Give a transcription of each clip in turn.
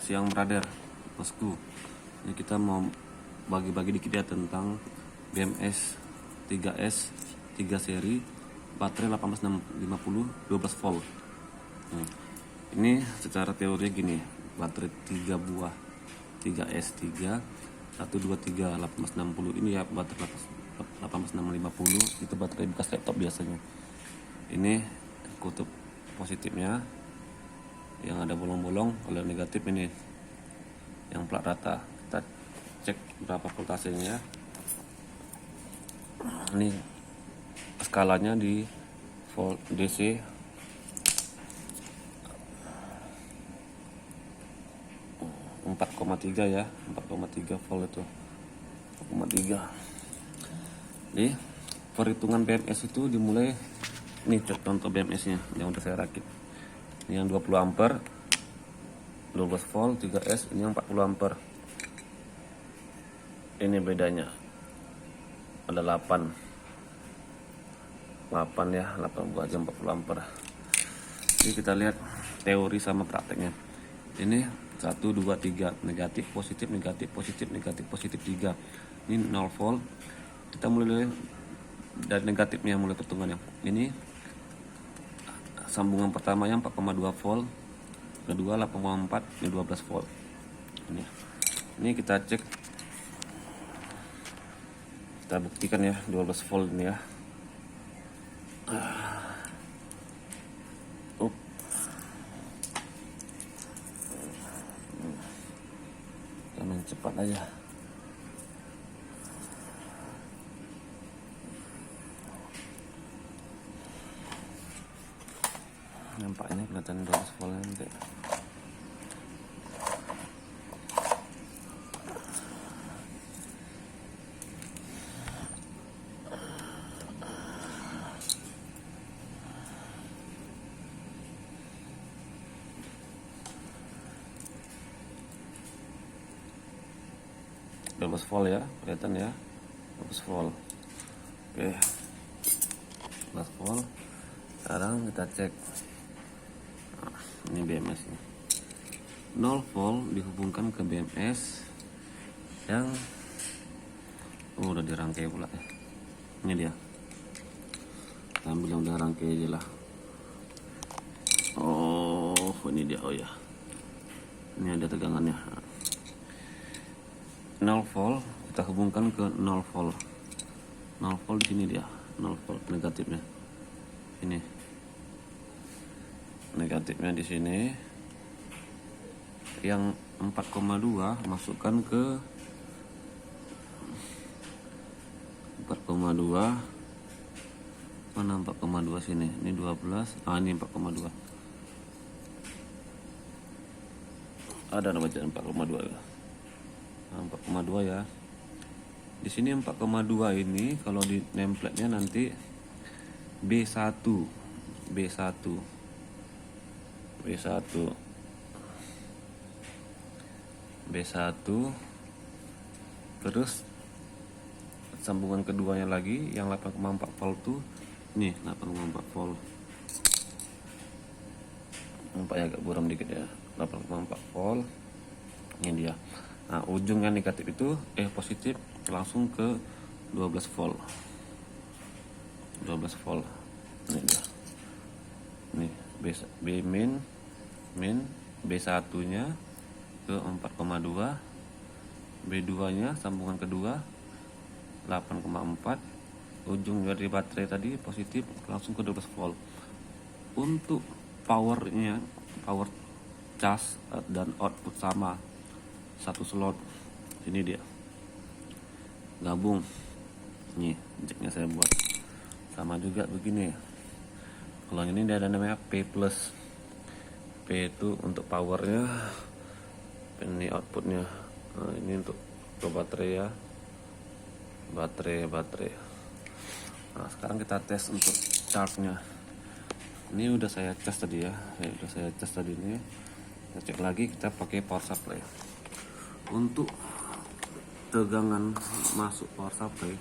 Siang brother, bosku. Ini kita mau bagi-bagi dikit ya tentang BMS 3S 3 seri baterai 18650 12 volt. Ini secara teori gini, baterai 3 buah 3S 3 123 1860 ini ya baterai 18650 itu baterai bekas laptop biasanya. Ini kutub positifnya yang ada bolong-bolong, kalau negatif ini yang plat rata. Kita cek berapa voltasenya. Ini skalanya di volt DC 4,3 ya, 4,3 volt itu 4,3. Jadi perhitungan BMS itu dimulai, ini contoh BMS nya yang udah saya rakit. Ini yang 20 ampere 12 volt 3S, ini yang 40 ampere. Ini bedanya ada 8 ya, 8 buah jam 40 ampere. Jadi kita lihat teori sama prakteknya. Ini 1 2 3 negatif positif negatif positif negatif positif 3. Ini 0 volt. Kita mulai dari negatifnya, mulai perhitungannya. Ini sambungan pertamanya 4,2 volt, kedua 8,4, ini 12 volt. Ini kita cek, kita buktikan ya 12 volt ini ya. Kita main cepat aja. Nampaknya kelihatan 12 volt nanti. Double volt ya, kelihatan ya, 12 volt. Oke, 12 volt. Sekarang kita cek. Ini BMS nya 0 volt dihubungkan ke BMS yang udah dirangkai pula ya. Ini dia, kita ambil yang udah rangkai aja lah. Oh ini dia, oh ya, ini ada tegangannya. 0 volt kita hubungkan ke 0 volt. 0 volt di sini dia, 0 volt negatifnya. Ini negatifnya di sini. Yang 4,2 masukkan ke 4,2. Mana 4,2 sini? Ini 12. Ini 4,2. Ada bacaan 4,2 ya. 4,2 ya. Di sini 4,2 ini kalau di nameplate-nya nanti B1 terus sambungan keduanya lagi yang 8,4 volt tuh, nih 8,4 volt. Nampaknya agak buram dikit ya, 8,4 volt. Ini dia. Nah, ujung yang negatif itu positif langsung ke 12 volt. 12 volt. Ini dia. Nih, B min B1 nya ke 4,2, B2 nya sambungan kedua 8,4, ujung dari baterai tadi positif langsung ke 12 volt. Untuk powernya, power cas dan output sama, satu slot. Ini dia, gabung. Nih jacknya saya buat sama juga begini. Kalau ini ada namanya P plus. P itu untuk powernya, ini outputnya. Nah, ini untuk baterai ya, baterai. Nah sekarang kita tes untuk charge-nya. Ini udah saya cas tadi ya, ini. Kita cek lagi, kita pakai power supply. Untuk tegangan masuk power supply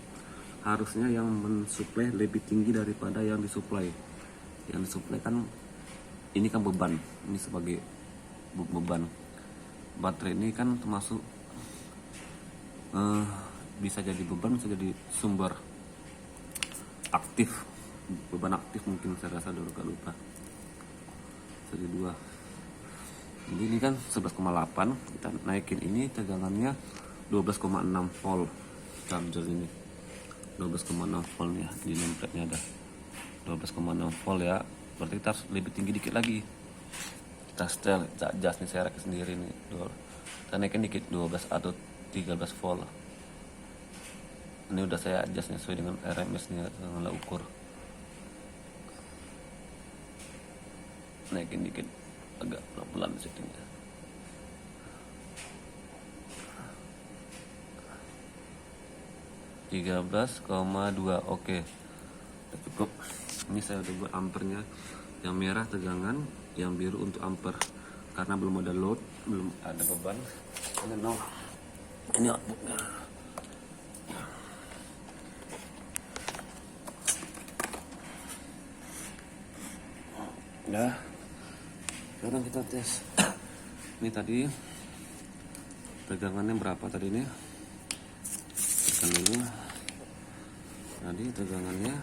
harusnya yang mensuplai lebih tinggi daripada yang disuplai. Yang disuplai kan ini kan beban, ini sebagai beban. baterai ini kan termasuk bisa jadi beban, bisa jadi sumber aktif, beban aktif mungkin saya rasa dulu, gak lupa. Jadi 2. Jadi ini kan 11,8, kita naikin ini tegangannya 12,6 volt charger ini. 12,6 volt ya, di nameplate-nya ada 12,6 volt ya. Berarti kita harus lebih tinggi dikit lagi. Kita setel, kita adjust nih, saya rek sendiri nih. Kita naikin dikit 12 atau 13 volt. Ini udah saya adjust sesuai dengan RMS nih, dengan ukur. Naikin dikit, agak pelan-pelan settingnya. (13,2) oke. Cukup. Ini saya udah buat ampernya. Yang merah tegangan, yang biru untuk ampere. Karena belum ada load, belum ada beban. Ini 0. Ini outputnya. Udah. Sekarang kita tes. Ini tadi tegangannya berapa tadi nih? Tekan dulu. Tadi tegangannya.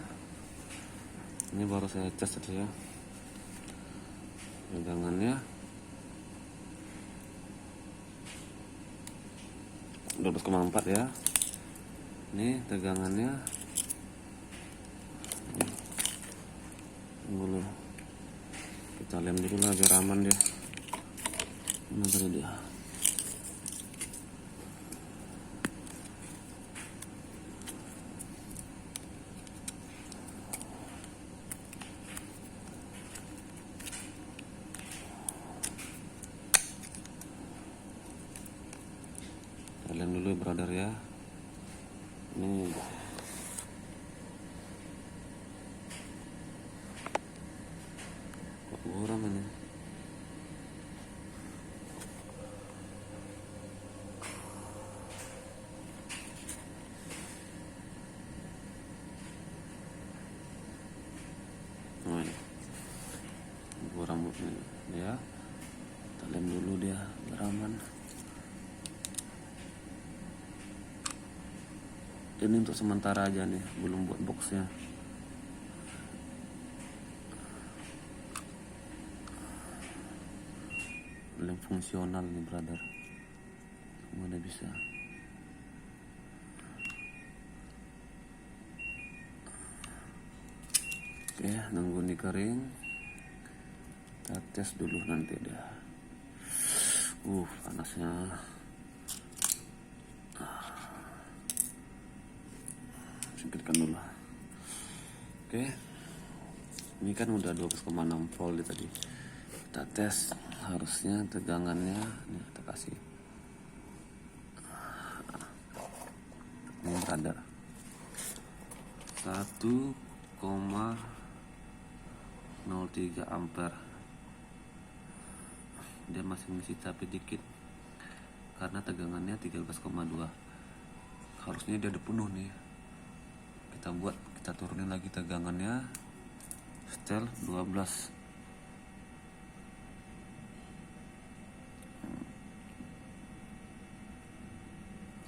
Ini baru saya tes tadi ya. Tegangannya 12,4 ya. Ini tegangannya dulu. Kita lem dulu lah biar aman dia. Mana tadi dia? Kita lem dulu brother ya. Ini kok buram ini. Oh ini buram ya. Kita lem dulu dia biar aman. Ini untuk sementara aja nih, belum buat boxnya. Belum fungsional nih brother. Semua udah bisa. Oke, nunggu ini kering. Kita tes dulu nanti dah. Panasnya. Singkirkan dulu. Oke. Ini kan udah 12,6 volt tadi. Kita tes, harusnya tegangannya nih kita kasih. Ini ada 1,03 ampere. Dia masih ngisi tapi dikit karena tegangannya 13,2. Harusnya dia udah penuh nih. Kita turunin lagi tegangannya, setel 12.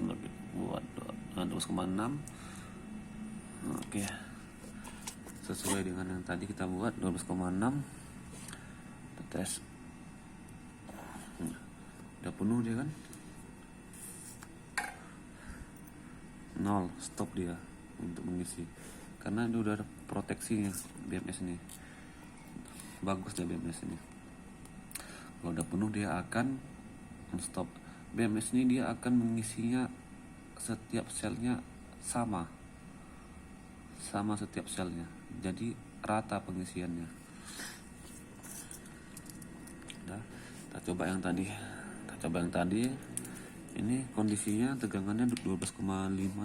Lagi buat 12,6. Oke, sesuai dengan yang tadi kita buat 12,6. Kita tes. Udah penuh dia kan? 0, stop dia untuk mengisi. Karena itu udah ada proteksinya BMS ini. Bagus deh BMS ini. Kalau udah penuh dia akan stop. BMS ini dia akan mengisinya setiap selnya sama setiap selnya. Jadi rata pengisiannya. Udah, kita coba yang tadi. Ini kondisinya tegangannya 12,5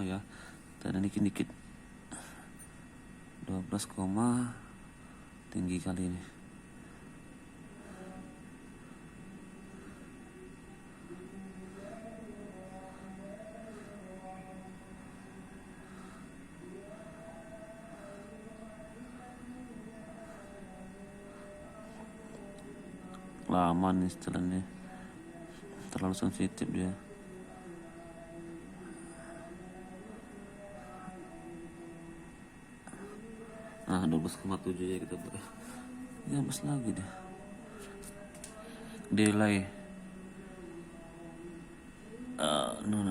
ya. Dan dikit 12, tinggi kali ini. Lama nih setelannya. terlalu sensitif dia. Nah 12,7 ya kita ya bos lagi deh. Delay no.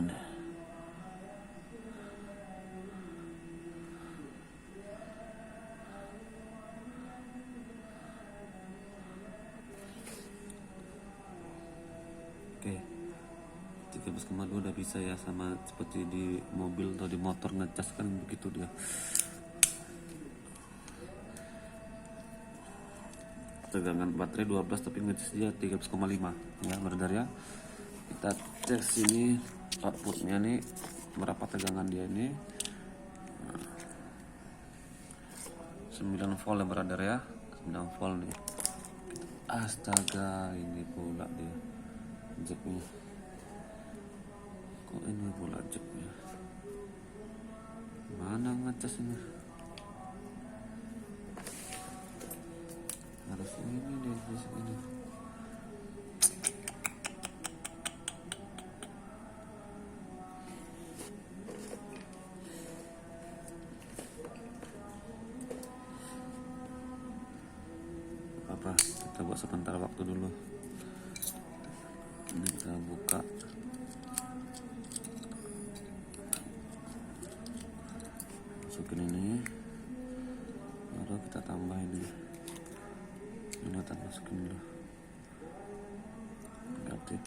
Oke, 13,2 udah bisa ya, sama seperti di mobil atau di motor ngecas kan begitu dia. Tegangan baterai 12 tapi ngecas dia 13,5 ya brother ya. Kita cek sini outputnya nih berapa tegangan dia ini. 9 volt ya brother ya, 9 volt nih. Astaga, ini pula dia jacknya. Kok ini pula jacknya? Mana ngecas ini? Harus ini deh, harus ini. Apa? Kita buat sebentar waktu dulu. Ini kita buka. Masukin ini. Baru kita tambah ini. Ini kita masukin dulu. Negatif.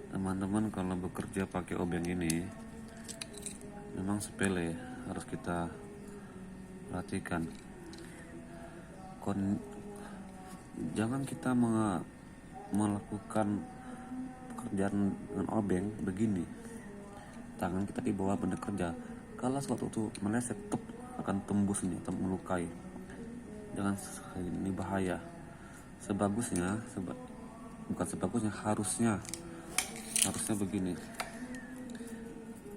Teman-teman kalau bekerja pakai obeng ini memang sepele, harus kita perhatikan. Jangan kita melakukan pekerjaan dengan obeng begini, tangan kita di bawah benda kerja. Kalau suatu waktu meleset akan tembus nih atau melukai. Jangan, ini bahaya. Harusnya begini,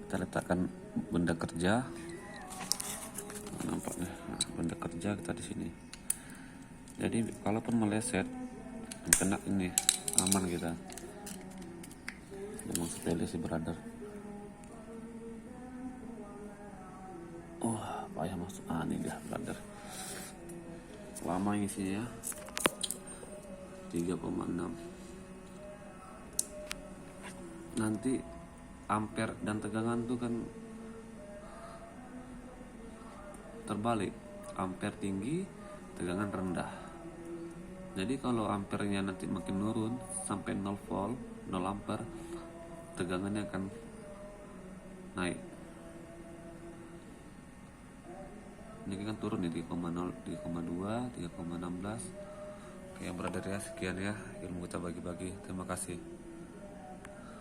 kita letakkan benda kerja, nampaknya benda kerja kita di sini. Jadi kalaupun meleset kena ini aman kita. Memang sepele sih brother. Payah masuk. Ini dia brother, lama isinya 3,6. Nanti ampere dan tegangan tuh kan terbalik, ampere tinggi, tegangan rendah. Jadi kalau ampernya nanti makin nurun sampai 0 volt, 0 ampere, tegangannya akan naik. Ini kan turun nih 3,0, 3,2, 3,16. Oke brother ya, sekian ya ilmu kita bagi-bagi. Terima kasih.